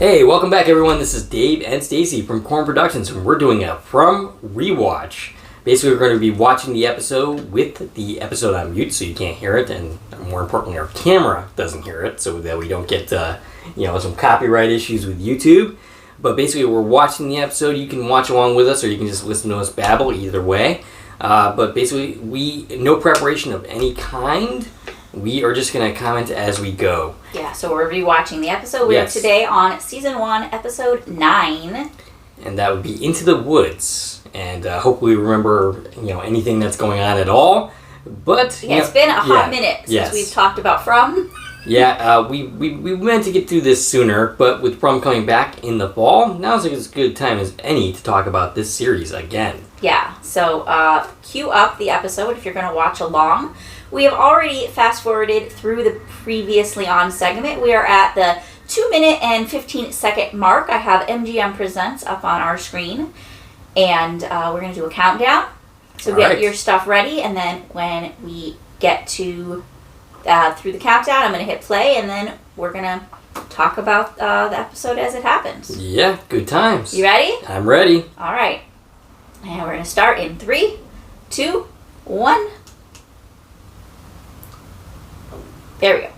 Hey, welcome back everyone. This is Dave and Stacie from Corn Productions, and we're doing a From Rewatch. Basically, we're going to be watching the episode with the episode on mute so you can't hear it, and more importantly, our camera doesn't hear it so that we don't get some copyright issues with YouTube. But basically, we're watching the episode. You can watch along with us, or you can just listen to us babble, either way. But basically, no preparation of any kind. We are just going to comment as we go. Yeah, so we're rewatching the episode. We are today on Season 1, Episode 9. And that would be Into the Woods. And hopefully remember, anything that's going on at all. But yeah, it's been a hot minute since we've talked about From. Yeah, we meant to get through this sooner, but with From coming back in the fall, now's as good a time as any to talk about this series again. Yeah, so cue up the episode if you're going to watch along. We have already fast-forwarded through the previously on segment. We are at the 2-minute and 15-second mark. I have MGM Presents up on our screen, and we're going to do a countdown. So get your stuff ready, and then when we get to through the countdown, I'm going to hit play, and then we're going to talk about the episode as it happens. Yeah, good times. You ready? I'm ready. All right. And we're going to start in 3, 2, 1. There we go.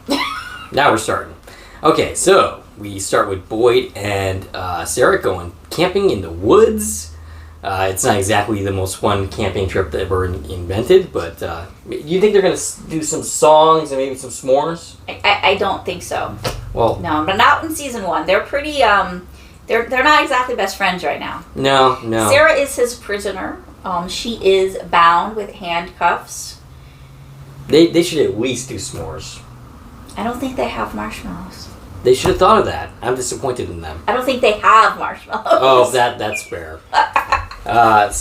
Now we're starting. Okay, so we start with Boyd and Sarah going camping in the woods. It's not exactly the most fun camping trip that ever invented, but you think they're going to do some songs and maybe some s'mores? I don't think so. Well, no, but not in Season 1. They're pretty, they're not exactly best friends right now. No. Sarah is his prisoner. She is bound with handcuffs. They should at least do s'mores. I don't think they have marshmallows. They should have thought of that. I'm disappointed in them. I don't think they have marshmallows. Oh, that's fair. Shout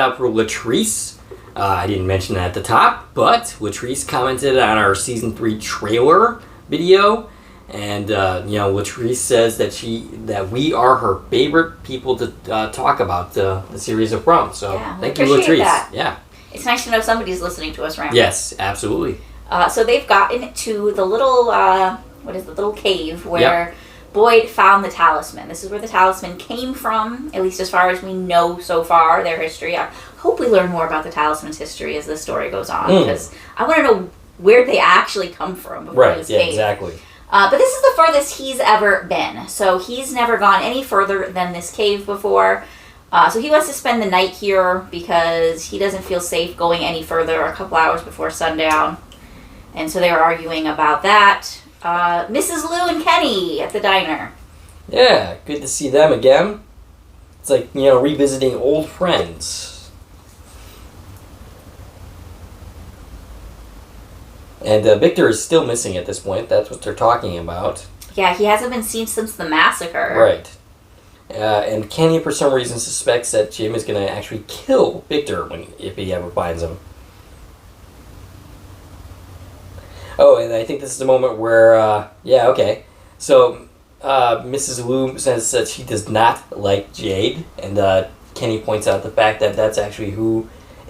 out for Latrice. I didn't mention that at the top, but Latrice commented on our Season 3 trailer video, and Latrice says that we are her favorite people to talk about the series of From. So thank you, Latrice. That. Yeah, it's nice to know somebody's listening to us right now. Yes, absolutely. So they've gotten to the little little cave where Boyd found the talisman. This is where the talisman came from, at least as far as we know so far, their history. I hope we learn more about the talisman's history as the story goes on, because I want to know where they actually come from before this cave. Exactly. But this is the furthest he's ever been. So he's never gone any further than this cave before. So he wants to spend the night here because he doesn't feel safe going any further a couple hours before sundown. And so they were arguing about that. Mrs. Lou and Kenny at the diner. Yeah, good to see them again. It's like, revisiting old friends. And Victor is still missing at this point. That's what they're talking about. Yeah, he hasn't been seen since the massacre. Right. And Kenny, for some reason, suspects that Jim is going to actually kill Victor if he ever finds him. Oh, and I think this is the moment where, So, Mrs. Wu says that she does not like Jade, and Kenny points out the fact that that's actually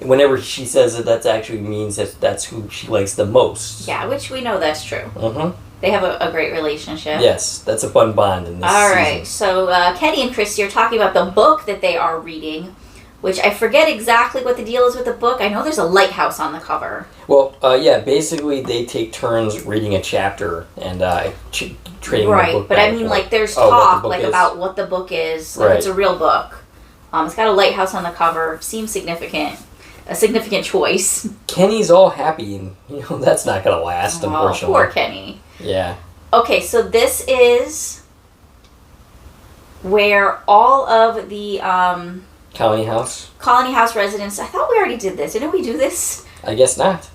whenever she says it, that actually means that that's who she likes the most. Yeah, which we know that's true. Mm-hmm. They have a great relationship. Yes, that's a fun bond in this season. All right, so Kenny and Christy are talking about the book that they are reading, which I forget exactly what the deal is with the book. I know there's a lighthouse on the cover. Well, basically they take turns reading a chapter and trading the book. But I mean, there's talk about what the book is. Like it's a real book. It's got a lighthouse on the cover. Seems significant. A significant choice. Kenny's all happy, and that's not going to last, unfortunately. Poor Kenny. Yeah. Okay, so this is where all of the Colony House residents. I thought we already did this. Didn't we do this? I guess not.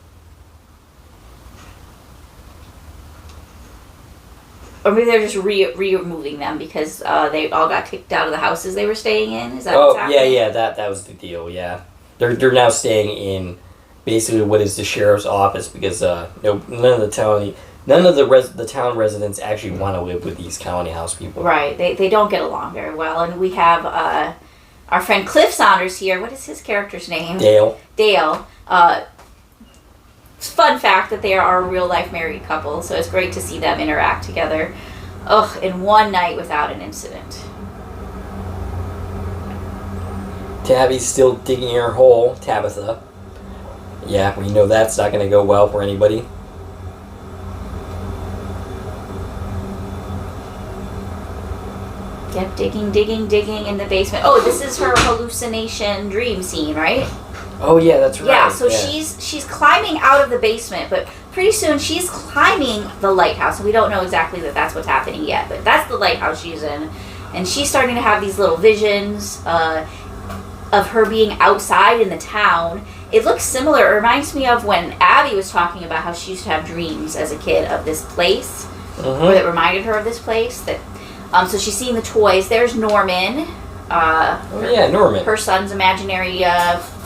Or maybe they're just removing them because they all got kicked out of the houses they were staying in. Is that what's happening? Yeah, that was the deal. Yeah, they're now staying in basically what is the sheriff's office because none of the town residents actually want to live with these Colony House people. Right, they don't get along very well, and we have our friend Cliff Saunders here. What is his character's name? Dale. Fun fact that they are a real life married couple, so it's great to see them interact together. in one night without an incident. Tabby's still digging her hole, Tabitha. Yeah, we know that's not going to go well for anybody. Yep, digging in the basement. Oh, this is her hallucination dream scene, right? Oh yeah, that's right. Yeah, so she's climbing out of the basement, but pretty soon she's climbing the lighthouse. And we don't know exactly that that's what's happening yet, but that's the lighthouse she's in. And she's starting to have these little visions of her being outside in the town. It looks similar. It reminds me of when Abby was talking about how she used to have dreams as a kid of this place, or that reminded her of this place. That so she's seeing the toys. There's Norman. Norman. Her son's imaginary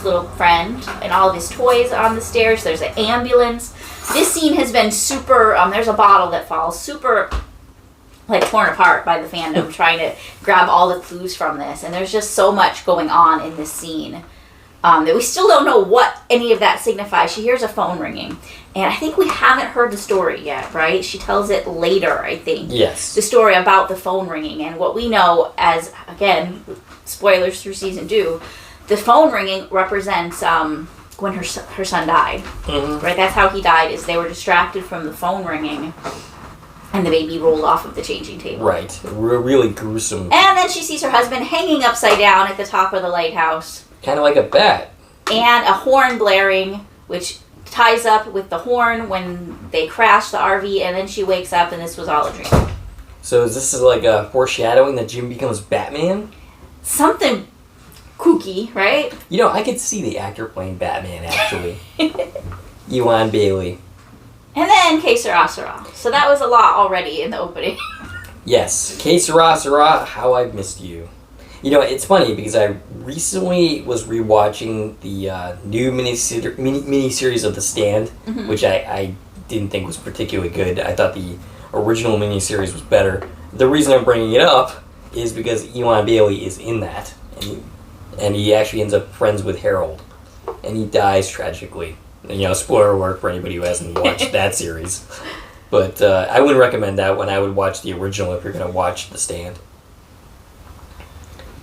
little friend, and all of his toys on the stairs. There's an ambulance. This scene has been super. There's a bottle that falls super, like, torn apart by the fandom trying to grab all the clues from this, and there's just so much going on in this scene that we still don't know what any of that signifies. She hears a phone ringing, and I think we haven't heard the story yet, right? She tells it later, I think. Yes. The story about the phone ringing, and what we know as, again, spoilers through season 2, the phone ringing represents when her son died, right? That's how he died, is they were distracted from the phone ringing, and the baby rolled off of the changing table. Right. Really gruesome. And then she sees her husband hanging upside down at the top of the lighthouse. Kind of like a bat. And a horn blaring, which ties up with the horn when they crash the RV, and then she wakes up and this was all a dream. So is this like a foreshadowing that Jim becomes Batman? Something kooky, right? You know, I could see the actor playing Batman, actually. Ewan Bailey. And then Que Sera Sera. So that was a lot already in the opening. Yes. Que Sera Sera, How I've Missed You. You know, it's funny because I recently was rewatching the new miniseries of The Stand, which I didn't think was particularly good. I thought the original miniseries was better. The reason I'm bringing it up is because Ewan Bailey is in that, and he actually ends up friends with Harold, and he dies tragically. And, you know, spoiler alert for anybody who hasn't watched that series. But I wouldn't recommend that one. I would watch the original if you're going to watch The Stand.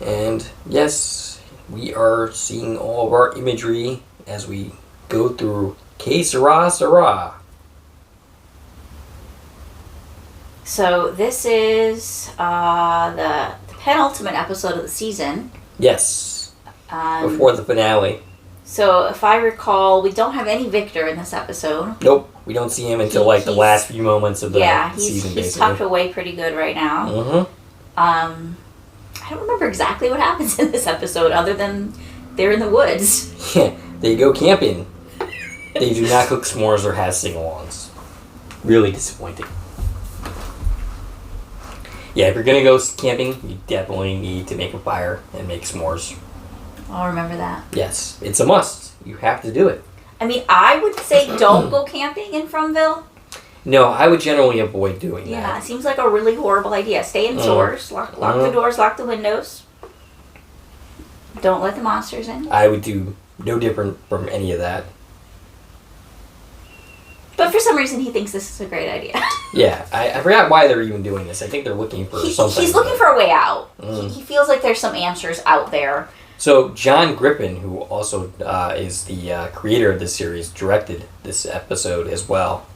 And yes, we are seeing all of our imagery as we go through Que Sera Sera. So this is the penultimate episode of the season. Yes. Before the finale. So if I recall, we don't have any Victor in this episode. Nope. We don't see him until the last few moments of the season, basically. He's tucked away pretty good right now. I don't remember exactly what happens in this episode other than they're in the woods. Yeah, they go camping. They do not cook s'mores or have sing-alongs. Really disappointing. Yeah, if you're going to go camping, you definitely need to make a fire and make s'mores. I'll remember that. Yes, it's a must. You have to do it. I mean, I would say don't go camping in Fromville. No, I would generally avoid doing that. Yeah, it seems like a really horrible idea. Stay indoors, lock the doors, lock the windows. Don't let the monsters in. I would do no different from any of that. But for some reason, he thinks this is a great idea. Yeah, I forgot why they're even doing this. I think they're looking for something. He's looking for a way out. He feels like there's some answers out there. So John Griffin, who also is the creator of this series, directed this episode as well.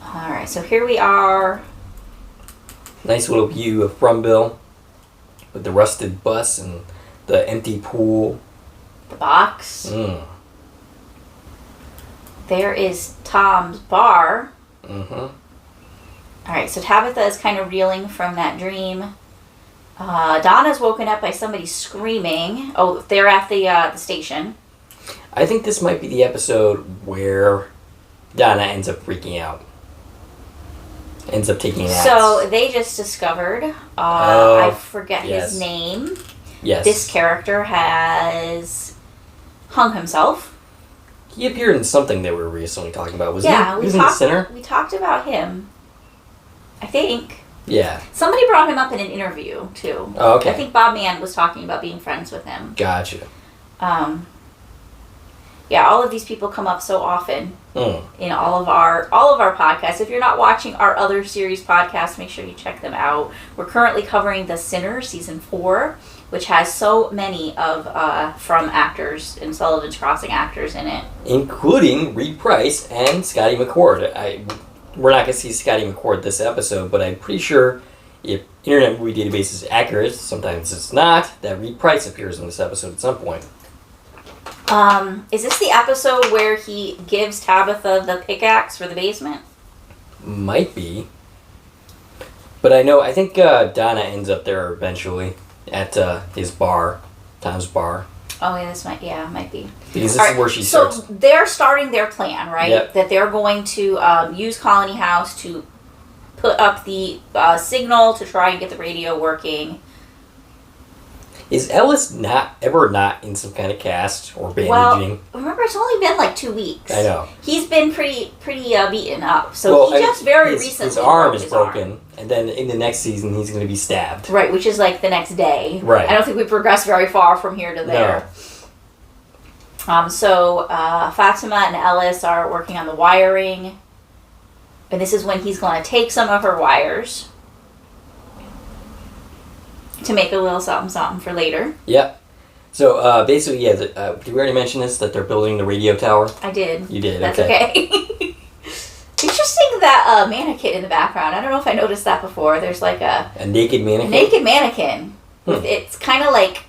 Alright, so here we are. Nice little view of Fromville with the rusted bus and the empty pool. The box. There is Tom's bar. Alright, so Tabitha is kind of reeling from that dream. Donna's woken up by somebody screaming. Oh, they're at the station. I think this might be the episode where Donna ends up freaking out. Ends up taking naps. So they just discovered, I forget his name. Yes. This character has hung himself. He appeared in something that we were recently talking about. Was he in The Sinner? We talked about him, I think. Yeah. Somebody brought him up in an interview, too. Oh, okay. I think Bob Mann was talking about being friends with him. Gotcha. Yeah, all of these people come up so often Mm. in all of our podcasts. If you're not watching our other series podcasts, make sure you check them out. We're currently covering The Sinner season 4, which has so many of From actors and Sullivan's Crossing actors in it, Including Reed Price and Scotty McCord. We're not going to see Scotty McCord this episode, but I'm pretty sure if Internet Movie Database is accurate, sometimes it's not, that Reed Price appears in this episode at some point. Is this the episode where he gives Tabitha the pickaxe for the basement? Might be. But I think Donna ends up there eventually at his bar, Tom's bar. Oh, yeah, might be. Because this is where she starts. So they're starting their plan, right? Yep. That they're going to use Colony House to put up the signal to try and get the radio working. Is Ellis not in some kind of cast or bandaging? Well, remember, it's only been like 2 weeks. I know. He's been pretty beaten up. So he just very recently his arm is broken, and then in the next season he's going to be stabbed. Right, which is like the next day. Right. I don't think we progressed very far from here to there. No. So Fatima and Ellis are working on the wiring, and this is when he's going to take some of her wires to make a little something for later. Yep. So basically, yeah. Did we already mention this? That they're building the radio tower? I did. You did. That's okay. Interesting that mannequin in the background. I don't know if I noticed that before. There's like a naked mannequin. Naked mannequin. It's kind of like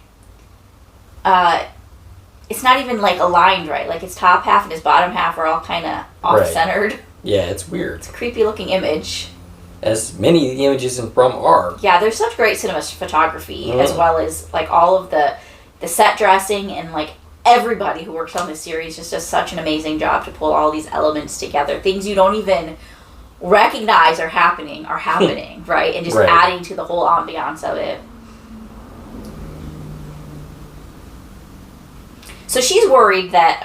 it's not even like aligned right. Like his top half and his bottom half are all kind of off-centered. Right. Yeah, it's weird. It's a creepy looking image. As many of the images in From are. Yeah, there's such great cinematography as well as like all of the set dressing, and like everybody who works on this series just does such an amazing job to pull all these elements together. Things you don't even recognize are happening, right? And just adding to the whole ambiance of it. So she's worried that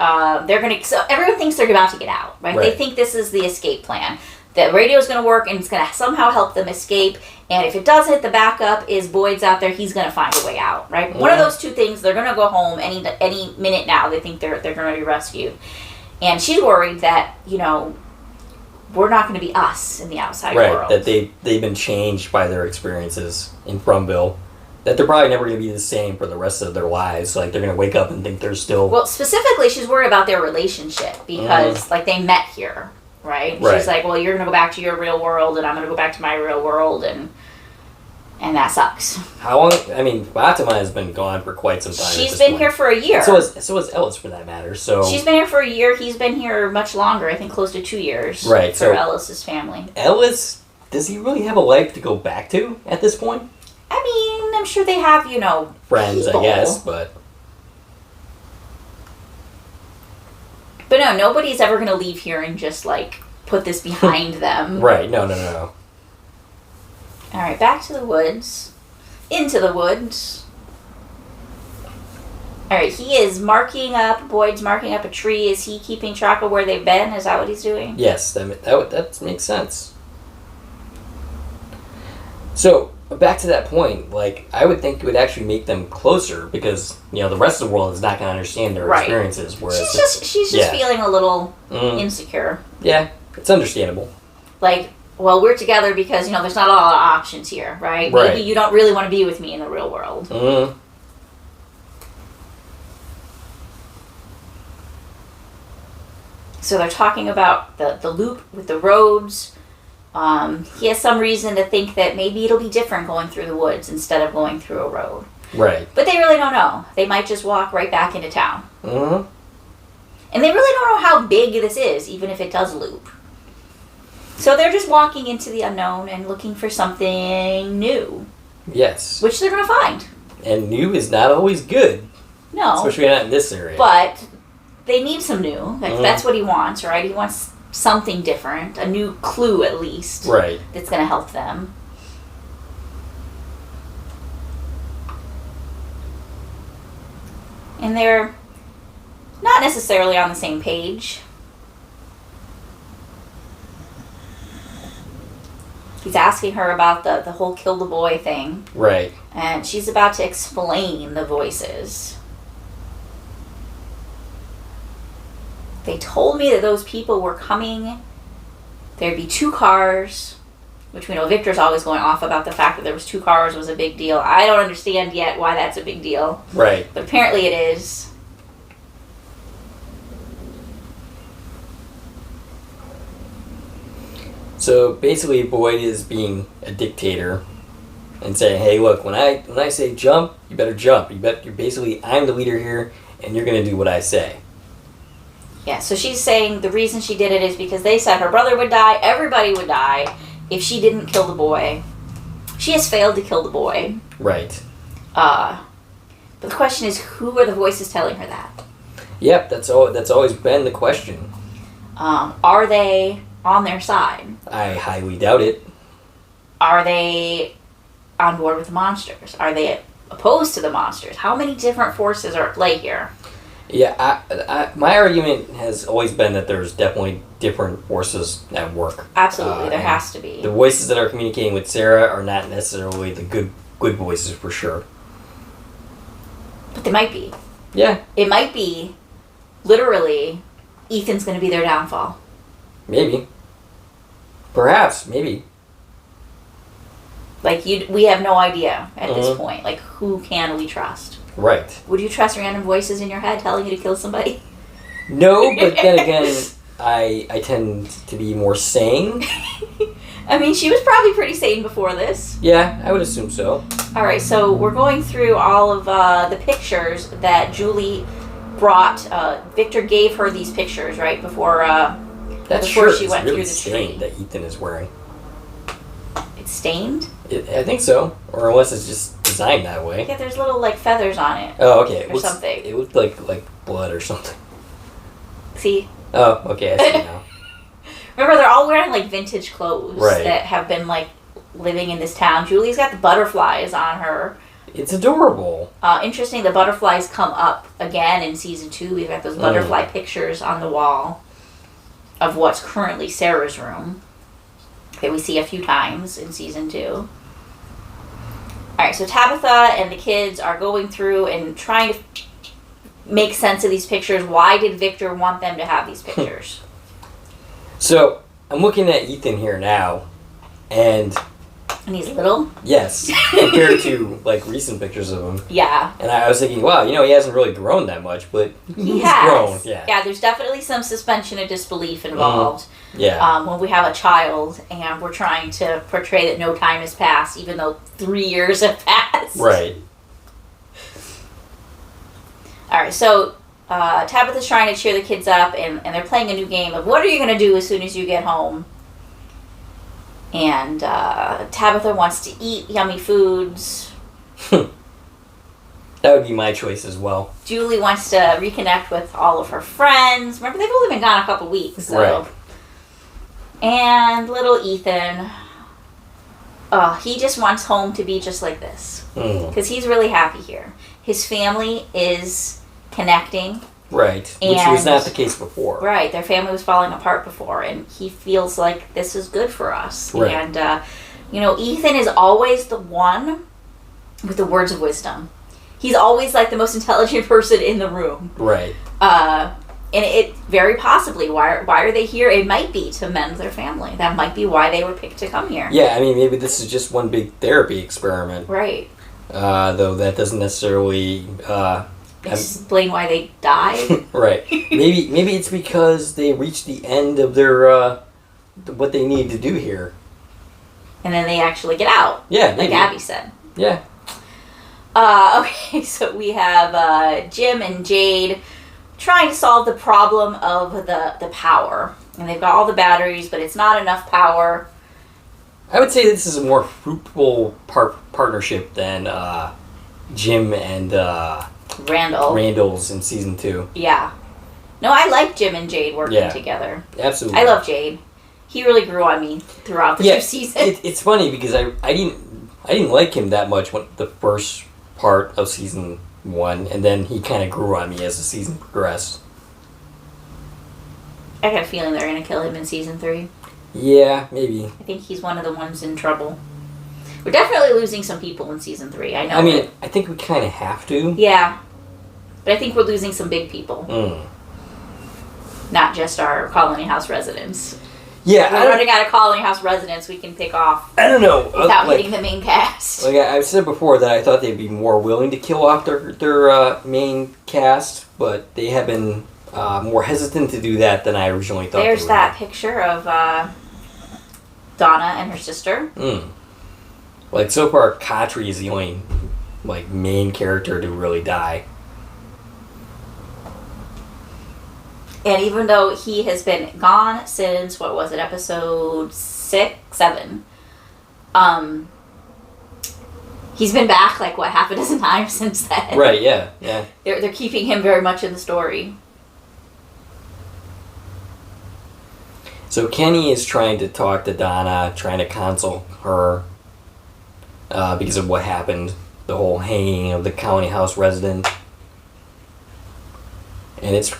so everyone thinks they're about to get out, right? They think this is the escape plan. The radio's going to work and it's going to somehow help them escape. And if it doesn't, the backup is Boyd's out there. He's going to find a way out, right? One of those two things. They're going to go home any minute now. They think they're going to be rescued. And she's worried that, we're not going to be us in the outside world. Right, that they've been changed by their experiences in Frumville. That they're probably never going to be the same for the rest of their lives. Like, they're going to wake up and think they're still... Well, specifically, she's worried about their relationship because, like, they met here. Right? She's like, well, you're going to go back to your real world, and I'm going to go back to my real world, and that sucks. How long? I mean, Fatima has been gone for quite some time. She's been here for a year. So has Ellis, for that matter. So she's been here for a year. He's been here much longer. I think close to 2 years. Right. For Ellis's family. Ellis, does he really have a life to go back to at this point? I mean, I'm sure they have, friends, people. I guess, but. But no, nobody's ever going to leave here and just, like, put this behind them. Right, no. Alright, back to the woods. Into the woods. Alright, Boyd's marking up a tree. Is he keeping track of where they've been? Is that what he's doing? Yes, that makes sense. So, back to that point, like, I would think it would actually make them closer because, the rest of the world is not going to understand their experiences. Whereas she's just feeling a little insecure. Yeah, it's understandable. Like, well, we're together because, there's not a lot of options here, right? Maybe you don't really want to be with me in the real world. Mm-hmm. So they're talking about the loop with the roads. He has some reason to think that maybe it'll be different going through the woods instead of going through a road. Right. But they really don't know. They might just walk right back into town. Mm-hmm. And they really don't know how big this is, even if it does loop. So they're just walking into the unknown and looking for something new. Yes. Which they're going to find. And new is not always good. No. Especially not in this area. But they need some new. That's what he wants, right? He wants something different, a new clue at least. Right. That's going to help them. And they're not necessarily on the same page. He's asking her about the whole kill the boy thing. Right. And she's about to explain the voices. They told me that those people were coming. There'd be 2 cars, which we know Victor's always going off about the fact that there was 2 cars was a big deal. I don't understand yet why that's a big deal. Right. But apparently it is. So basically, Boyd is being a dictator and saying, "Hey, look, when I say jump, you better jump. You're basically, I'm the leader here, and you're gonna do what I say." Yeah, so she's saying the reason she did it is because they said her brother would die, everybody would die, if she didn't kill the boy. She has failed to kill the boy. Right. But the question is, who are the voices telling her that? Yep, that's always been the question. Are they on their side? I highly doubt it. Are they on board with the monsters? Are they opposed to the monsters? How many different forces are at play here? Yeah, my argument has always been that there's definitely different forces at work. Absolutely, there has to be. The voices that are communicating with Sarah are not necessarily the good voices for sure. But they might be. Yeah. It might be, literally, Ethan's going to be their downfall. Maybe. Perhaps, maybe. Like, we have no idea at this point. Like, who can we trust? Right. Would you trust random voices in your head telling you to kill somebody? No, but then again, I tend to be more sane. I mean, she was probably pretty sane before this. Yeah, I would assume so. All right, so we're going through all of the pictures that Julie brought. Victor gave her these pictures, right, before she went through the tree. That Ethan is wearing. It's stained? I think so. Or unless it's just designed that way. Yeah, there's little, like, feathers on it. Oh, okay. Or something. It looked like blood or something. See? Oh, okay, I see now. Remember, they're all wearing, like, vintage clothes right. that have been, like, living in this town. Julie's got the butterflies on her. It's adorable. Interesting, the butterflies come up again in season 2. We've got those butterfly pictures on the wall of what's currently Sarah's room that we see a few times in season 2. Alright, so Tabitha and the kids are going through and trying to make sense of these pictures. Why did Victor want them to have these pictures? So, I'm looking at Ethan here now, and he's little? Yes, compared to, like, recent pictures of him. Yeah. And I was thinking, wow, he hasn't really grown that much, but he has grown. Yeah. Yeah, there's definitely some suspension of disbelief involved. Yeah. When we have a child and we're trying to portray that no time has passed, even though 3 years have passed. Right. All right, so Tabitha's trying to cheer the kids up, and they're playing a new game of what are you going to do as soon as you get home? And Tabitha wants to eat yummy foods. That would be my choice as well. Julie wants to reconnect with all of her friends. Remember, they've only been gone a couple weeks. So. Right. And little Ethan, he just wants home to be just like this. Because he's really happy here. His family is connecting. Right, which was not the case before. Right, their family was falling apart before, and he feels like this is good for us. Right. And, Ethan is always the one with the words of wisdom. He's always, like, the most intelligent person in the room. Right. And it very possibly, why are they here? It might be to mend their family. That might be why they were picked to come here. Yeah, I mean, maybe this is just one big therapy experiment. Right. Though that doesn't necessarily... explain why they died. Right. Maybe it's because they reached the end of their what they need to do here. And then they actually get out. Yeah, Like maybe. Abby said. Yeah. Okay, so we have Jim and Jade trying to solve the problem of the power. And they've got all the batteries, but it's not enough power. I would say this is a more fruitful partnership than Jim and Randall's in season 2. Yeah. No, I like Jim and Jade working together. Absolutely. I love Jade. He really grew on me throughout the 2 seasons. It's funny because I didn't like him that much when the first part of season 1, and then he kind of grew on me as the season progressed. I got a feeling they're going to kill him in season 3. Yeah, maybe. I think he's one of the ones in trouble. We're definitely losing some people in season 3. I know. I mean, I think we kind of have to. Yeah. But I think we're losing some big people. not just our colony house residents. Yeah, if we're running out of colony house residents, we can pick off. I don't know without hitting the main cast. Like I've said before, that I thought they'd be more willing to kill off their main cast, but they have been more hesitant to do that than I originally thought. There's that picture of Donna and her sister. Like so far, Katri is the only main character to really die. And even though he has been gone since, what was it, episode 7, he's been back half a dozen times since then. Right, yeah. They're keeping him very much in the story. So Kenny is trying to talk to Donna, trying to console her because of what happened, the whole hanging of the colony house resident. And it's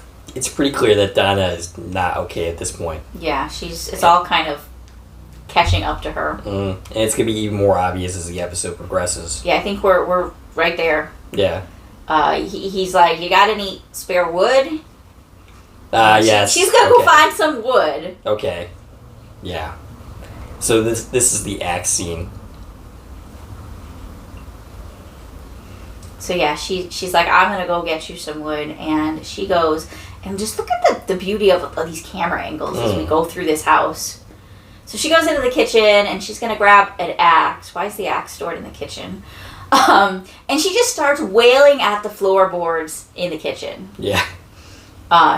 pretty clear that Donna is not okay at this point. Yeah, it's all kind of catching up to her. And it's going to be even more obvious as the episode progresses. Yeah, I think we're right there. Yeah. He's like, you got any spare wood? Yes. She's going to go find some wood. Okay. Yeah. So this is the axe scene. So yeah, she's like, I'm going to go get you some wood. And she goes... And just look at the beauty of these camera angles as we go through this house. So she goes into the kitchen and she's going to grab an axe. Why is the axe stored in the kitchen? And she just starts wailing at the floorboards in the kitchen. Yeah.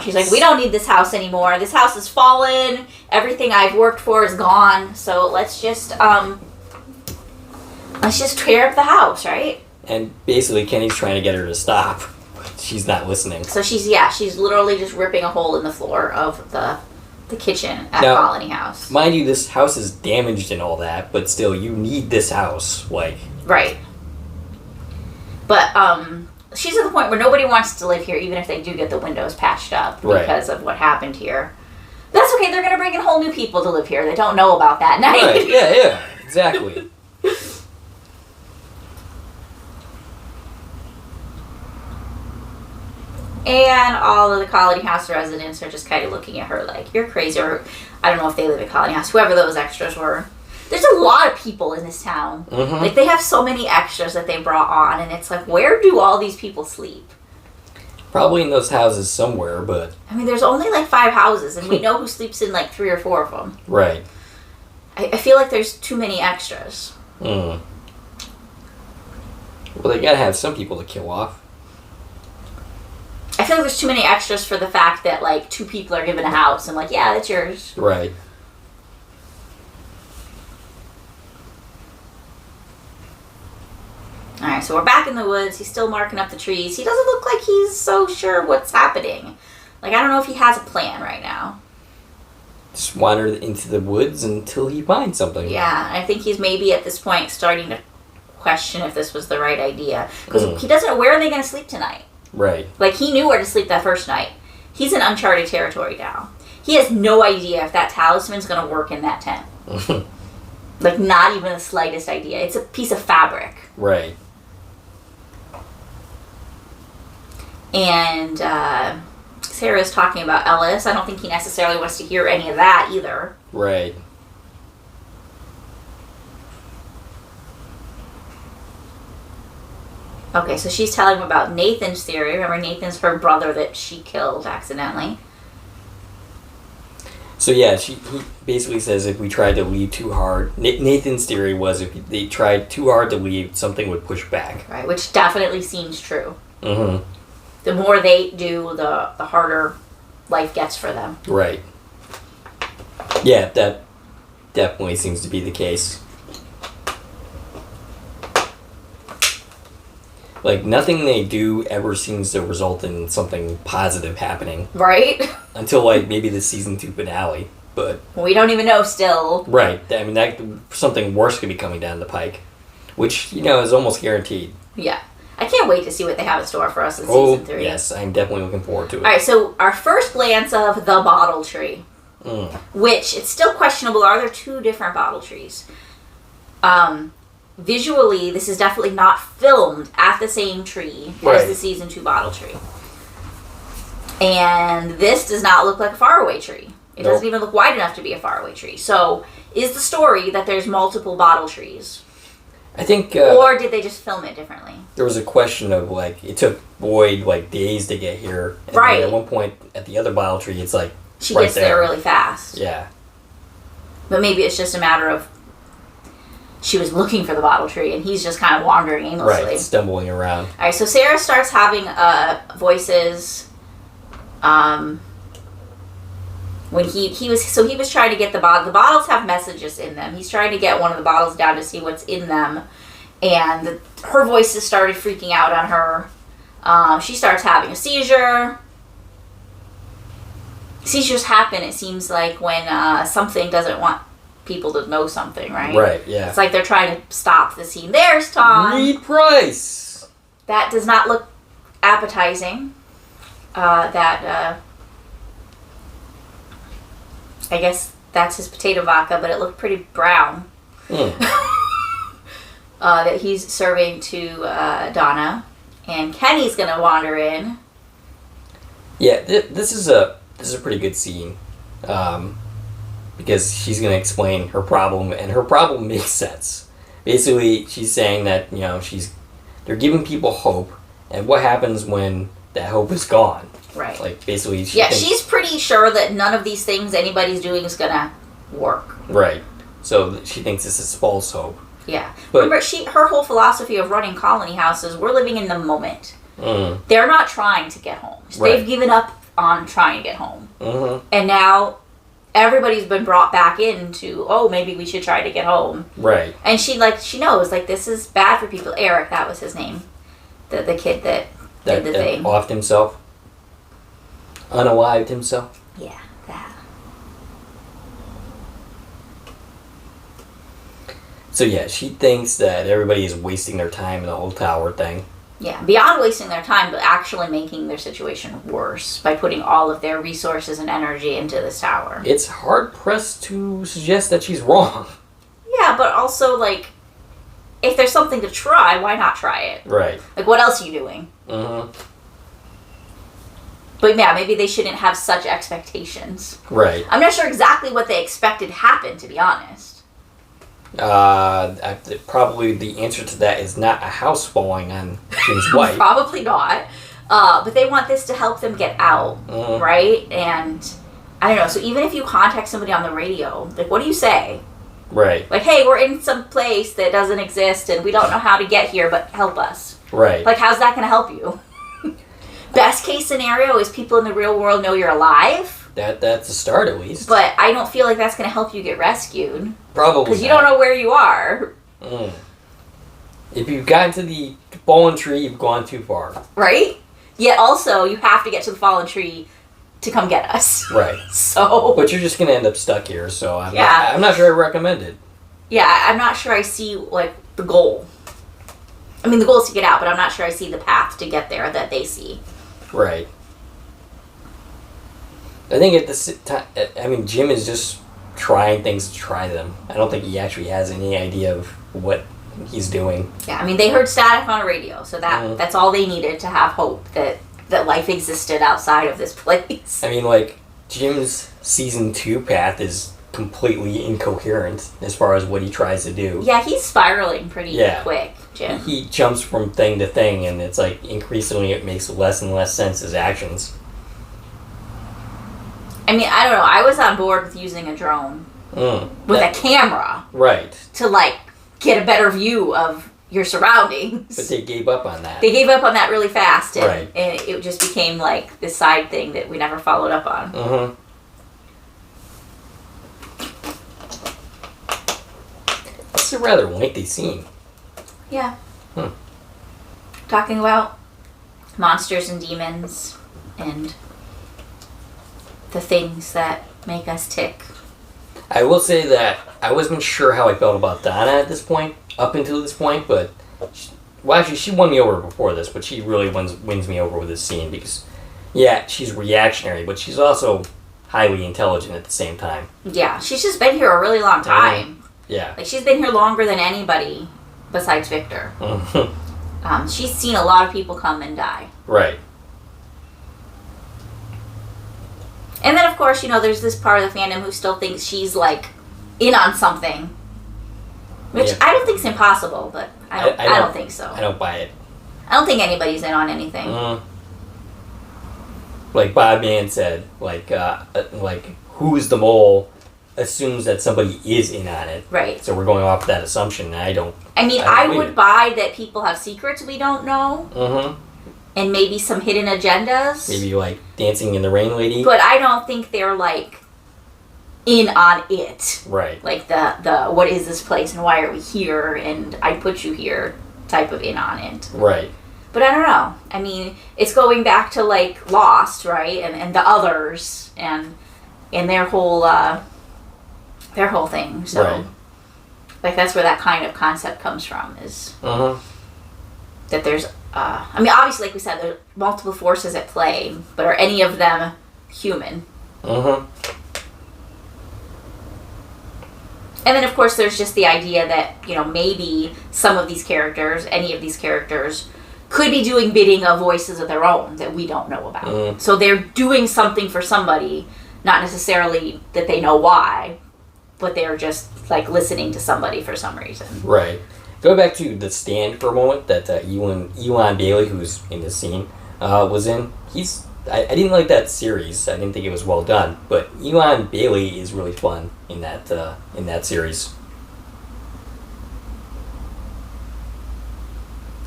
She's like, we don't need this house anymore. This house is fallen. Everything I've worked for is gone. So let's just tear up the house, right? And basically Kenny's trying to get her to stop. She's not listening. So she's literally just ripping a hole in the floor of the kitchen at Colony House. Mind you, this house is damaged and all that, but still, you need this house, Right. But she's at the point where nobody wants to live here, even if they do get the windows patched up because of what happened here. That's okay. They're going to bring in whole new people to live here. They don't know about that night. Right. Yeah. Exactly. And all of the Colony House residents are just kind of looking at her like, you're crazy. Or I don't know if they live at Colony House, whoever those extras were. There's a lot of people in this town. Mm-hmm. They have so many extras that they brought on, and it's like, where do all these people sleep? Probably in those houses somewhere, but... I mean, there's only 5 houses, and we know who sleeps in 3 or 4 of them. Right. I feel like there's too many extras. Well, they gotta have some people to kill off. I feel like there's too many extras for the fact that 2 people are given a house and yeah, that's yours. Right. Alright, so we're back in the woods. He's still marking up the trees. He doesn't look like he's so sure what's happening. I don't know if he has a plan right now. Just wander into the woods until he finds something. Yeah, I think he's maybe at this point starting to question if this was the right idea. Because he doesn't know where are they going to sleep tonight. Right. He knew where to sleep that first night. He's in uncharted territory now. He has no idea if that talisman's going to work in that tent. Not even the slightest idea. It's a piece of fabric. Right. And Sarah's talking about Ellis. I don't think he necessarily wants to hear any of that either. Right. Okay, so she's telling him about Nathan's theory. Remember, Nathan's her brother that she killed accidentally. So yeah, he basically says if we tried to leave too hard... Nathan's theory was if they tried too hard to leave, something would push back. Right, which definitely seems true. Mm-hmm. The more they do, the harder life gets for them. Right. Yeah, that definitely seems to be the case. Nothing they do ever seems to result in something positive happening. Right? Until, maybe the season 2 finale, but... We don't even know still. Right. I mean, something worse could be coming down the pike. Which, is almost guaranteed. Yeah. I can't wait to see what they have in store for us in season 3. Yes, I'm definitely looking forward to it. Alright, so our first glance of the bottle tree. Which, it's still questionable. Are there 2 different bottle trees? Visually, this is definitely not filmed at the same tree as the season 2 bottle tree. And this does not look like a faraway tree. It Nope. doesn't even look wide enough to be a faraway tree. So, is the story that there's multiple bottle trees? I think... or did they just film it differently? There was a question of, like, it took Boyd, like, days to get here. And Right. then at one point, at the other bottle tree, it's like, She right gets there really fast. Yeah. But maybe it's just a matter of she was looking for the bottle tree and he's just kind of wandering aimlessly. Right, stumbling around. All right, so Sarah starts having voices. When he was trying to get the bottles have messages in them. He's trying to get one of the bottles down to see what's in them, and her voices started freaking out on her. She starts having a seizure. Seizures happen, it seems like, when something doesn't want people to know something, right? Right, yeah. It's like they're trying to stop the scene. There's Tom. Reed Price! That does not look appetizing. I guess that's his potato vodka, but it looked pretty brown. That he's serving to Donna. And Kenny's going to wander in. Yeah, this is a pretty good scene. Because she's going to explain her problem, and her problem makes sense. Basically, she's saying that, they're giving people hope, and what happens when that hope is gone? Right. Like, basically, she's pretty sure that none of these things anybody's doing is going to work. Right. So she thinks this is false hope. Yeah. But, remember, her whole philosophy of running colony houses, we're living in the moment. Mm. They're not trying to get home. Right. They've given up on trying to get home. Mm-hmm. And now everybody's been brought back into, maybe we should try to get home. Right. And she knows, this is bad for people. Eric, that was his name. The kid that did the thing. Offed himself? Unalived himself? Yeah, that. So yeah, she thinks that everybody is wasting their time in the whole tower thing. Yeah, beyond wasting their time, but actually making their situation worse by putting all of their resources and energy into this tower. It's hard-pressed to suggest that she's wrong. Yeah, but also, if there's something to try, why not try it? Right. What else are you doing? Mm-hmm. But yeah, maybe they shouldn't have such expectations. Right. I'm not sure exactly what they expected happened, to be honest. Probably the answer to that is not a house falling on Jim's wife. Probably not. But they want this to help them get out, right? And I don't know. So even if you contact somebody on the radio, what do you say? Right. Hey, we're in some place that doesn't exist and we don't know how to get here, but help us. Right. How's that going to help you? Best case scenario is people in the real world know you're alive. That's a start, at least. But I don't feel like that's going to help you get rescued. Probably because you don't know where you are. Mm. If you've gotten to the fallen tree, you've gone too far. Right? Yet also, you have to get to the fallen tree to come get us. Right. So. But you're just going to end up stuck here, so I'm not sure I recommend it. Yeah, I'm not sure I see, the goal. I mean, the goal is to get out, but I'm not sure I see the path to get there that they see. Right. I think at the time, Jim is just trying things to try them. I don't think he actually has any idea of what he's doing. Yeah, they heard static on a radio, so that's all they needed to have hope that life existed outside of this place. Jim's season 2 path is completely incoherent as far as what he tries to do. Yeah, he's spiraling pretty quick, Jim. He jumps from thing to thing, and it's increasingly it makes less and less sense, his actions. I don't know. I was on board with using a drone with a camera. Right. To, get a better view of your surroundings. But they gave up on that. They gave up on that really fast, and, right. and it just became, this side thing that we never followed up on. Mm-hmm. It's a rather lengthy scene. Yeah. Talking about monsters and demons and the things that make us tick. I will say that I wasn't sure how I felt about Donna at this point, up until this point, but she won me over before this, but she really wins me over with this scene because, she's reactionary, but she's also highly intelligent at the same time. Yeah, she's just been here a really long time. Yeah. She's been here longer than anybody besides Victor. She's seen a lot of people come and die. Right. And then, of course, there's this part of the fandom who still thinks she's, like, in on something. Which I don't think is impossible, but I don't think so. I don't buy it. I don't think anybody's in on anything. Like Bob Mann said, like who's the mole assumes that somebody is in on it. Right. So we're going off that assumption, and I don't... I would buy that people have secrets we don't know. Mm-hmm. And maybe some hidden agendas. Maybe, like, Dancing in the Rain Lady. But I don't think they're, like, in on it. Right. Like the what is this place and why are we here and I put you here type of in on it. Right. But I don't know. I mean, it's going back to, like, Lost, right? And the others and their whole thing. So, right. Like, that's where that kind of concept comes from, is that there's, obviously, like we said, there are multiple forces at play, but are any of them human? And then, of course, there's just the idea that, maybe some of these characters, any of these characters, could be doing bidding of voices of their own that we don't know about. So they're doing something for somebody, not necessarily that they know why, but they're just, like, listening to somebody for some reason. Right. Go back to The Stand for a moment that Ewan Bailey, who's in this scene, was in. I didn't like that series. I didn't think it was well done. But Ewan Bailey is really fun in that series.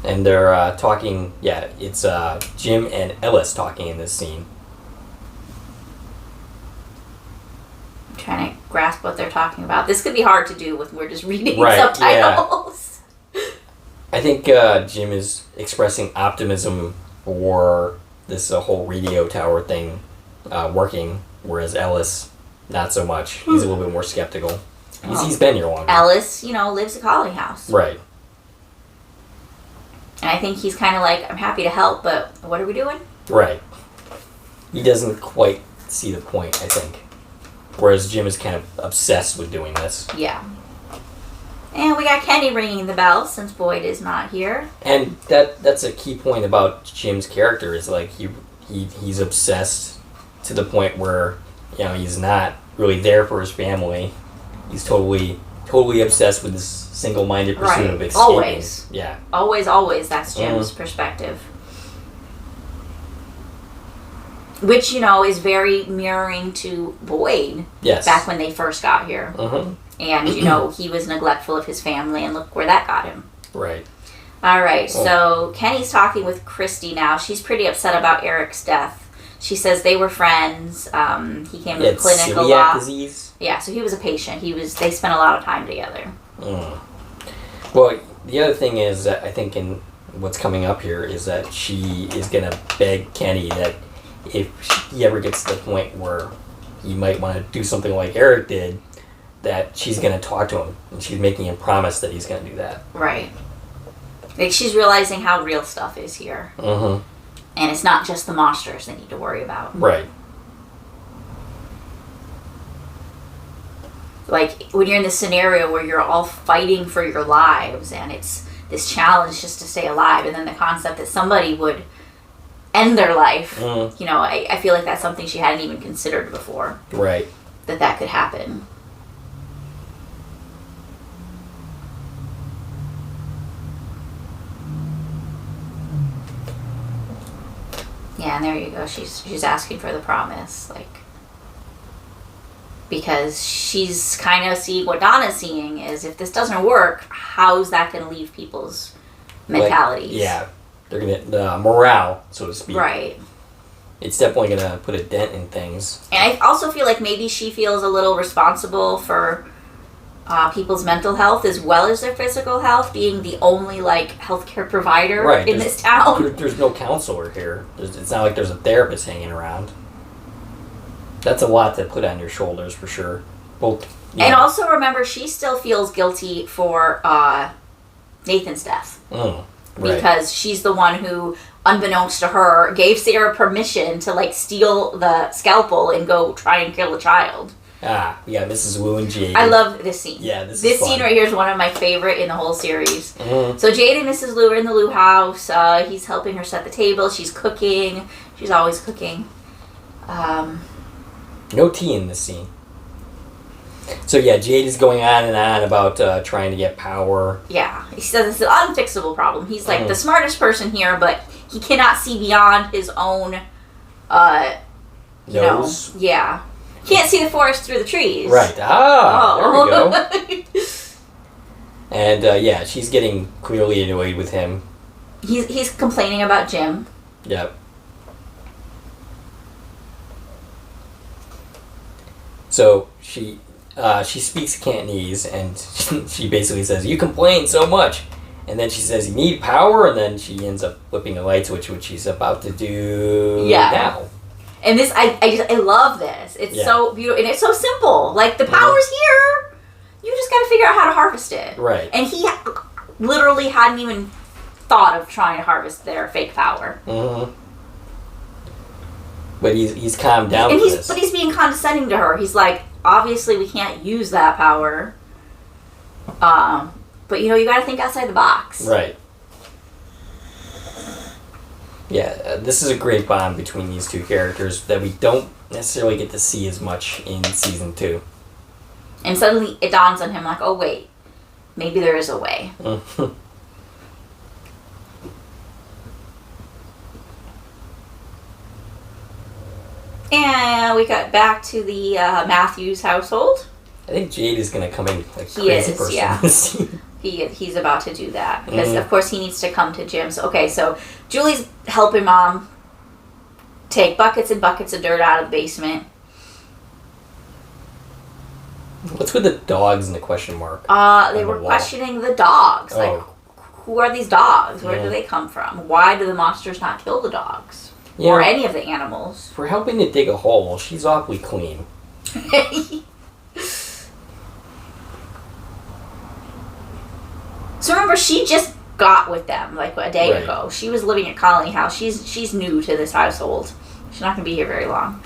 And they're talking. Yeah, it's Jim and Ellis talking in this scene. I'm trying to grasp what they're talking about. This could be hard to do with we're just reading subtitles. Yeah. I think Jim is expressing optimism for this whole radio tower thing working, whereas Ellis, not so much. He's a little bit more skeptical. He's been here longer. Ellis, lives at Colony House. Right. And I think he's kind of like, I'm happy to help, but what are we doing? Right. He doesn't quite see the point, I think. Whereas Jim is kind of obsessed with doing this. Yeah. And we got Kenny ringing the bell since Boyd is not here. And that's a key point about Jim's character is like he's obsessed to the point where he's not really there for his family. He's totally obsessed with this single-minded pursuit of escaping. Always. Yeah. Always. That's Jim's perspective. Which, is very mirroring to Boyd. Yes. Back when they first got here. And, he was neglectful of his family, and look where that got him. Right. All right, so Kenny's talking with Christy now. She's pretty upset about Eric's death. She says they were friends. He came to the clinic a lot. Disease. Yeah, so he was a patient. They spent a lot of time together. Well, the other thing is that I think in what's coming up here is that she is going to beg Kenny that if he ever gets to the point where he might want to do something like Eric did, that she's going to talk to him, and she's making him promise that he's going to do that. Right. Like, she's realizing how real stuff is here. And it's not just the monsters they need to worry about. Right. Like, when you're in this scenario where you're all fighting for your lives, and it's this challenge just to stay alive, and then the concept that somebody would end their life, I feel like that's something she hadn't even considered before. Right. That could happen. Yeah, and there you go. She's asking for the promise, because she's kind of seeing what Donna's seeing is if this doesn't work, how's that going to leave people's mentalities? They're going to the morale, so to speak. Right. It's definitely going to put a dent in things. And I also feel like maybe she feels a little responsible for people's mental health as well as their physical health, being the only healthcare provider in this town. There's no counselor here. It's not like there's a therapist hanging around. That's a lot to put on your shoulders for sure. And also remember, she still feels guilty for Nathan's death. Right. Because she's the one who, unbeknownst to her, gave Sarah permission to steal the scalpel and go try and kill a child. Yeah, Mrs. Wu and Jade. I love this scene. Yeah, this scene right here is one of my favorite in the whole series. So Jade and Mrs. Liu are in the Liu house. He's helping her set the table. She's cooking. She's always cooking. No tea in this scene. So yeah, Jade is going on and on about trying to get power. Yeah, he says it's an unfixable problem. He's like the smartest person here, but he cannot see beyond his own, Nose? Yeah. Can't see the forest through the trees. Right. Ah, there we go. And yeah, she's getting clearly annoyed with him. He's complaining about Jim. Yep. So she speaks Cantonese, and she basically says, "You complain so much," and then she says, "You need power," and then she ends up flipping a light switch, which she's about to do now. And this, I love this. It's so beautiful, and it's so simple. Like, the power's here. You just got to figure out how to harvest it. Right. And he literally hadn't even thought of trying to harvest their fake power. Mm-hmm. But he's calmed down and with this. But he's being condescending to her. He's like, obviously we can't use that power. But, you got to think outside the box. Right. Yeah, this is a great bond between these two characters that we don't necessarily get to see as much in season 2. And suddenly it dawns on him like, oh wait, maybe there is a way. And we got back to the Matthews household. I think Jade is going to come in like he crazy is, person. Yeah. He's about to do that because of course he needs to come to Jim. So Julie's helping Mom take buckets and buckets of dirt out of the basement. What's with the dogs and the question mark? They were questioning the dogs. Oh. Like, who are these dogs? Where do they come from? Why do the monsters not kill the dogs? Or any of the animals? For helping to dig a hole, she's awfully clean. So remember, she just got with them like a day ago. She was living at Colony House. She's new to this household. She's not going to be here very long.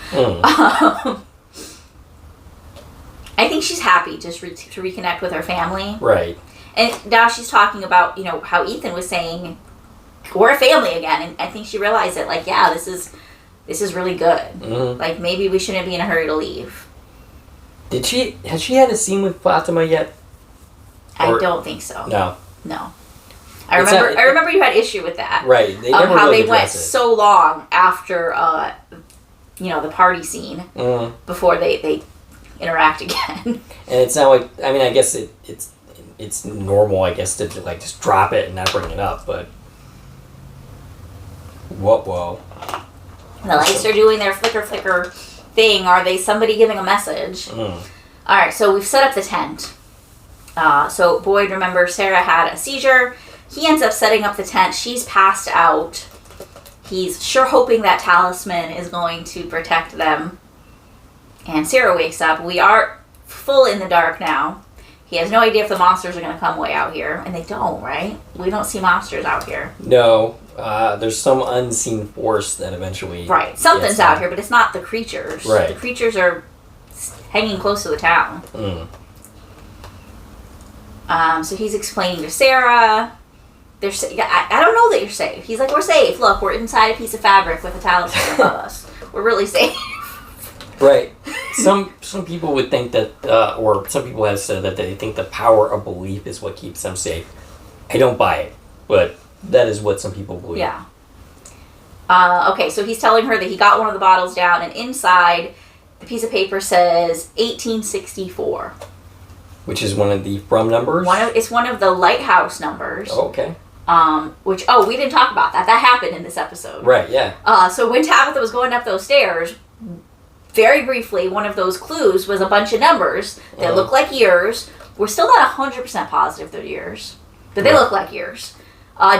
I think she's happy just to reconnect with her family. Right. And now she's talking about, how Ethan was saying, we're a family again. And I think she realized that, like, yeah, this is really good. Mm-hmm. Like, maybe we shouldn't be in a hurry to leave. Has she had a scene with Fatima yet? I don't think so. No. I remember you had issue with that. Right. They never how really they went address it. so long after, the party scene before they interact again. And it's not like, I mean, I guess it's normal, I guess, to like just drop it and not bring it up, but whoa. The lights are doing their flicker thing. Are they somebody giving a message? All right, so we've set up the tent. So Boyd, remember, Sarah had a seizure. He ends up setting up the tent. She's passed out. He's sure hoping that talisman is going to protect them. And Sarah wakes up. We are full in the dark now. He has no idea if the monsters are going to come way out here. And they don't, right? We don't see monsters out here. No. There's some unseen force that eventually... Right. Something's out here, but it's not the creatures. Right. The creatures are hanging close to the town. So he's explaining to Sarah... I don't know that you're safe. He's like, we're safe. Look, we're inside a piece of fabric with a talisman above us. We're really safe. Right. Some people would think that, or some people have said that they think the power of belief is what keeps them safe. I don't buy it, but that is what some people believe. Yeah. Okay, so he's telling her that he got one of the bottles down, and inside, the piece of paper says 1864. Which is one of the from numbers? It's one of the lighthouse numbers. Oh, okay. We didn't talk about that. That happened in this episode. Right, yeah. So when Tabitha was going up those stairs, very briefly, one of those clues was a bunch of numbers that look like years. We're still not 100% positive they're years, but they look like years.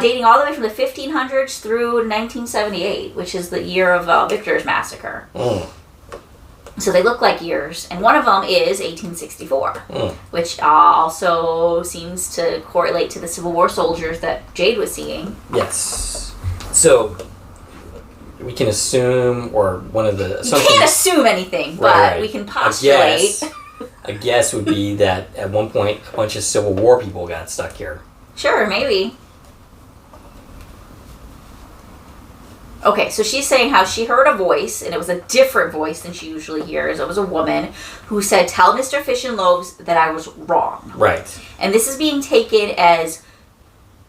Dating all the way from the 1500s through 1978, which is the year of Victor's massacre. So they look like years, and one of them is 1864, which also seems to correlate to the Civil War soldiers that Jade was seeing. Yes. So we can assume, or one of the assumptions... You can't assume anything, but we can postulate. A guess would be that at one point a bunch of Civil War people got stuck here. Sure, maybe. Okay, so she's saying how she heard a voice, and it was a different voice than she usually hears. It was a woman who said, "Tell Mr. Fish and Loaves that I was wrong." Right. And this is being taken as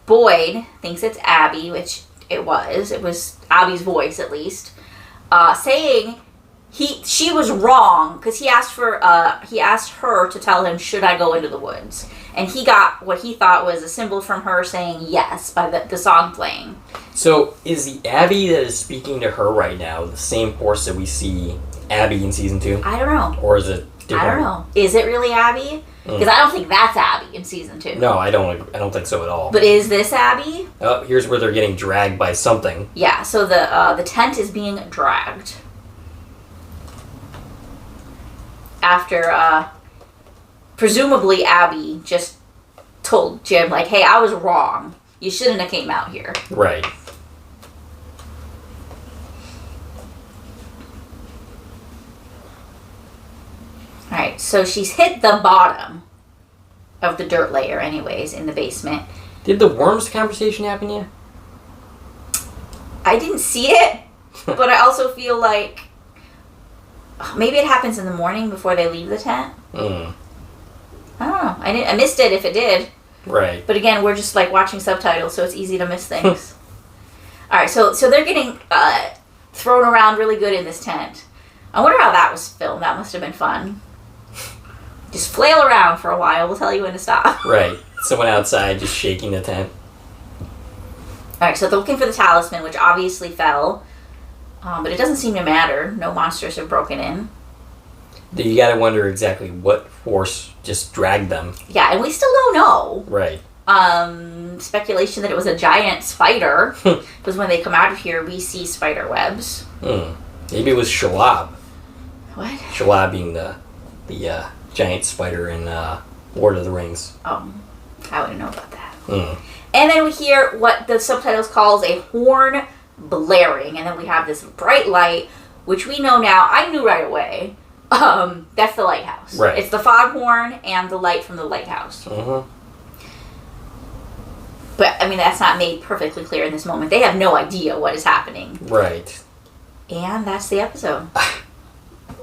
Boyd thinks it's Abby, which it was. It was Abby's voice, at least, saying she was wrong because he asked her to tell him, should I go into the woods? And he got what he thought was a symbol from her saying yes by the song playing. So is the Abby that is speaking to her right now the same force that we see Abby in season 2? I don't know. Or is it different? I don't know. Is it really Abby? Because I don't think that's Abby in season 2. No, I don't think so at all. But is this Abby? Oh, here's where they're getting dragged by something. Yeah, so the tent is being dragged. After, presumably Abby just told Jim, like, hey, I was wrong. You shouldn't have came out here. Right. Alright, so she's hit the bottom of the dirt layer anyways, in the basement. Did the worms conversation happen yet? I didn't see it, but I also feel like maybe it happens in the morning before they leave the tent. I don't know. I missed it if it did. Right. But again, we're just like watching subtitles, so it's easy to miss things. Alright, so they're getting thrown around really good in this tent. I wonder how that was filmed. That must have been fun. Just flail around for a while. We'll tell you when to stop. Right. Someone outside just shaking the tent. Alright, so they're looking for the talisman, which obviously fell. But it doesn't seem to matter. No monsters have broken in. You gotta wonder exactly what force just dragged them. Yeah, and we still don't know. Right. Speculation that it was a giant spider. Because when they come out of here, we see spider webs. Maybe it was Shalab. What? Shalab being the giant spider in Lord of the Rings. Oh, I wouldn't know about that. And then we hear what the subtitles calls a horn blaring, and then we have this bright light, which we know now. I knew right away. That's the lighthouse. Right. It's the foghorn and the light from the lighthouse. But I mean, that's not made perfectly clear in this moment. They have no idea what is happening. Right. And that's the episode.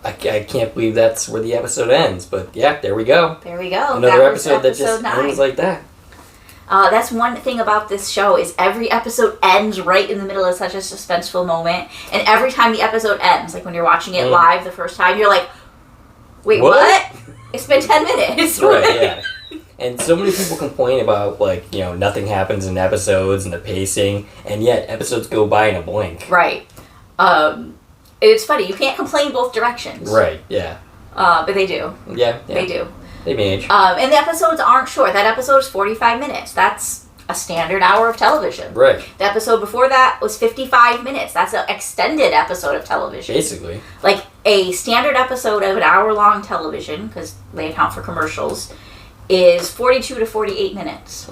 I can't believe that's where the episode ends, but yeah, there we go. There we go. Another episode that just 9. ends like that. That's one thing about this show is every episode ends right in the middle of such a suspenseful moment, and every time the episode ends, like when you're watching it live the first time, you're like, wait, what? It's been 10 minutes. Right, yeah. And so many people complain about, like, you know, nothing happens in episodes and the pacing, and yet episodes go by in a blink. Right. It's funny, you can't complain both directions. Right, yeah. But they do. Yeah. They do. They manage. And the episodes aren't short. That episode is 45 minutes. That's a standard hour of television. Right. The episode before that was 55 minutes. That's an extended episode of television. Basically. Like a standard episode of an hour-long television, because they account for commercials, is 42 to 48 minutes.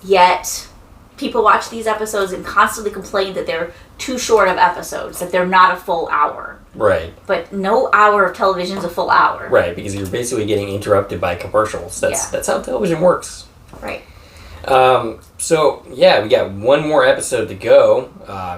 Yet people watch these episodes and constantly complain that they're too short of episodes, that they're not a full hour. Right. But no hour of television is a full hour. Right, because you're basically getting interrupted by commercials. That's how television works. Right. So, yeah, we got one more episode to go.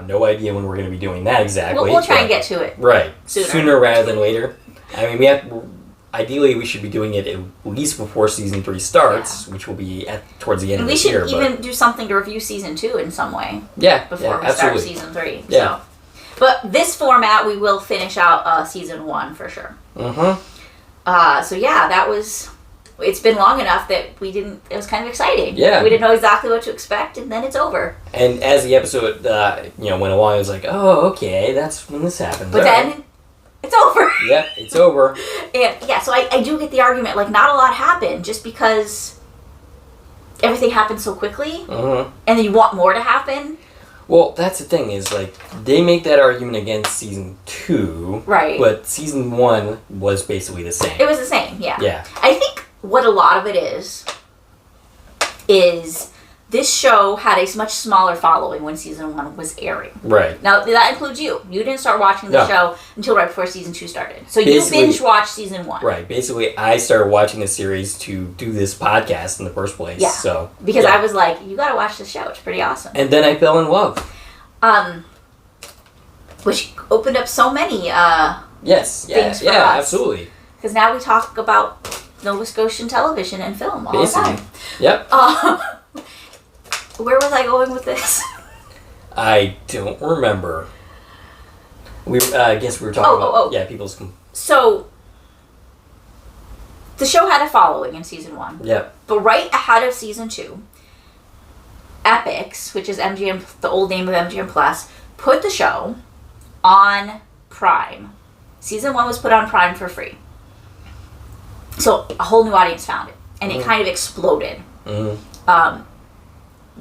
No idea when we're going to be doing that exactly. We'll try and get to it. Right. Sooner rather than later. I mean, ideally, we should be doing it at least before season 3 starts, which will be towards the end of the year. We should even do something to review season 2 in some way. Yeah, before we absolutely. start season 3. Yeah. So. But this format, we will finish out season 1 for sure. So yeah, that was. It's been long enough that it was kind of exciting. Yeah. We didn't know exactly what to expect, and then it's over. And as the episode, went along, I was like, oh, okay, that's when this happens. But then, it's over. Yeah, it's over. And yeah, so I do get the argument, like, not a lot happened, just because everything happened so quickly, and then you want more to happen. Well, that's the thing, is, like, they make that argument against season 2. Right. But season 1 was basically the same. It was the same, yeah. Yeah. I think what a lot of it is this show had a much smaller following when season 1 was airing. Right. Now, that includes you. You didn't start watching the show until right before season 2 started. So Basically, you binge-watched season 1. Right. Basically, I started watching the series to do this podcast in the first place. Yeah. So, because I was like, you gotta watch this show. It's pretty awesome. And then I fell in love. which opened up so many yes, yeah, things for yeah, us. absolutely. Because now we talk about Nova Scotian television and film all Basically. the time. Yep. Where was I going with this? I don't remember. I guess we were talking about yeah, people's. So the show had a following in season 1. Yep. But right ahead of season 2, Epix, which is MGM, the old name of MGM Plus, put the show on Prime. Season 1 was put on Prime for free. So a whole new audience found it. And it kind of exploded. Mm-hmm.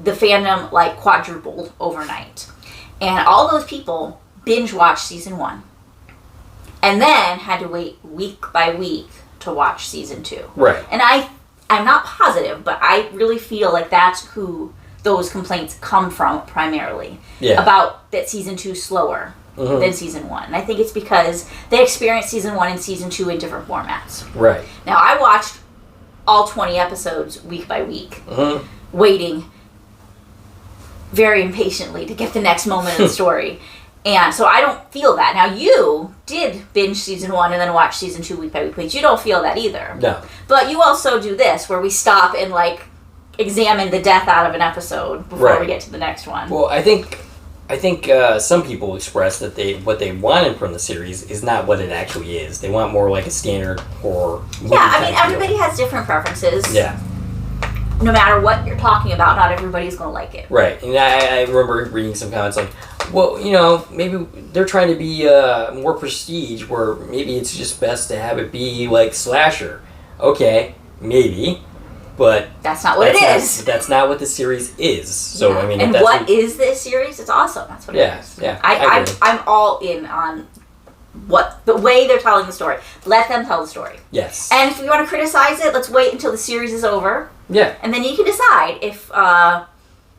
The fandom like quadrupled overnight. And all those people binge watched season 1. And then had to wait week by week to watch season 2. Right. And I'm not positive, but I really feel like that's who those complaints come from primarily. Yeah. About that season 2 is slower than season 1. And I think it's because they experienced season 1 and season 2 in different formats. Right. Now, I watched all 20 episodes week by week, waiting very impatiently to get the next moment of the story. And so I don't feel that. Now, you did binge season 1 and then watch season 2 week by week, but you don't feel that either. No. But you also do this, where we stop and, like, examine the death out of an episode before we get to the next one. Well, I think some people express that what they wanted from the series is not what it actually is. They want more like a standard horror movie. Yeah, I mean, type everybody deal. has different preferences. Yeah. No matter what you're talking about, not everybody's going to like it. Right. And I remember reading some comments like, well, maybe they're trying to be more prestige, where maybe it's just best to have it be like slasher. Okay, maybe. But that's not what it is. That's not what the series is. So yeah. I mean, and what is this series? It's awesome. That's what it is. Yeah, I'm all in on the way they're telling the story. Let them tell the story. Yes. And if you want to criticize it, let's wait until the series is over. Yeah. And then you can decide if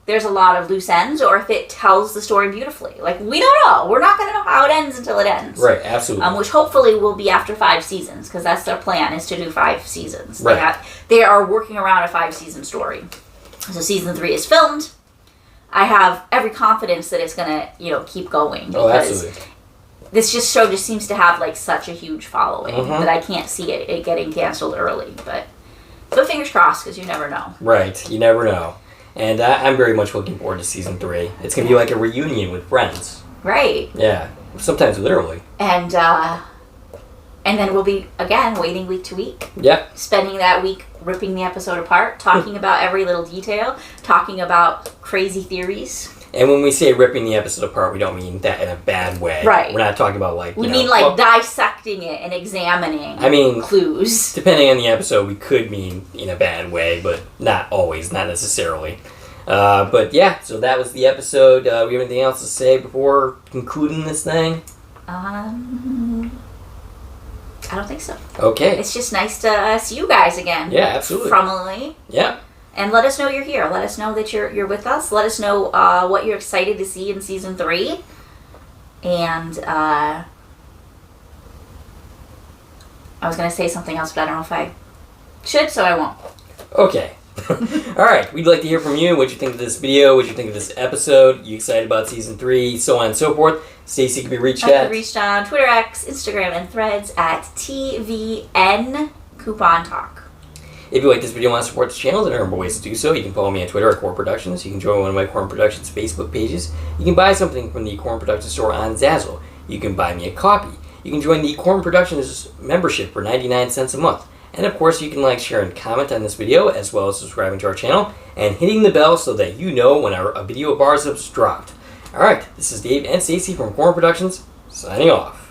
there's a lot of loose ends or if it tells the story beautifully. Like, we don't know. We're not going to know how it ends until it ends. Right. Absolutely. Which hopefully will be after 5 seasons, because that's their plan, is to do 5 seasons. Right. They are working around a 5-season story. So season 3 is filmed. I have every confidence that it's going to, keep going. Oh, absolutely. This show just seems to have, like, such a huge following that I can't see it getting canceled early. But fingers crossed, because you never know. Right. You never know. And I'm very much looking forward to season 3. It's going to be like a reunion with friends. Right. Yeah. Sometimes literally. And then we'll be, again, waiting week to week. Yeah. Spending that week ripping the episode apart, talking about every little detail, talking about crazy theories. And when we say ripping the episode apart, we don't mean that in a bad way. Right. We're not talking about, like, we mean, like, dissecting it and examining clues. Depending on the episode, we could mean in a bad way, but not always, not necessarily. But yeah, so that was the episode. We have anything else to say before concluding this thing? I don't think so. Okay. It's just nice to see you guys again. Yeah, absolutely. Fromally. Yeah. And let us know you're here. Let us know that you're with us. Let us know what you're excited to see in season 3. And I was going to say something else, but I don't know if I should, so I won't. Okay. All right. We'd like to hear from you. What you think of this video? What you think of this episode? You excited about season 3? So on and so forth. Stacie can be reached at. I can be reached on Twitter, X, Instagram, and Threads at TVN Coupon Talk. If you like this video and want to support the channel, there are a number of ways to do so. You can follow me on Twitter at Corn Productions. You can join one of my Corn Productions Facebook pages. You can buy something from the Corn Productions store on Zazzle. You can buy me a copy. You can join the Corn Productions membership for 99 cents a month. And of course, you can like, share, and comment on this video, as well as subscribing to our channel and hitting the bell so that you know when a video of ours is dropped. Alright, this is Dave and Stacie from Corn Productions, signing off.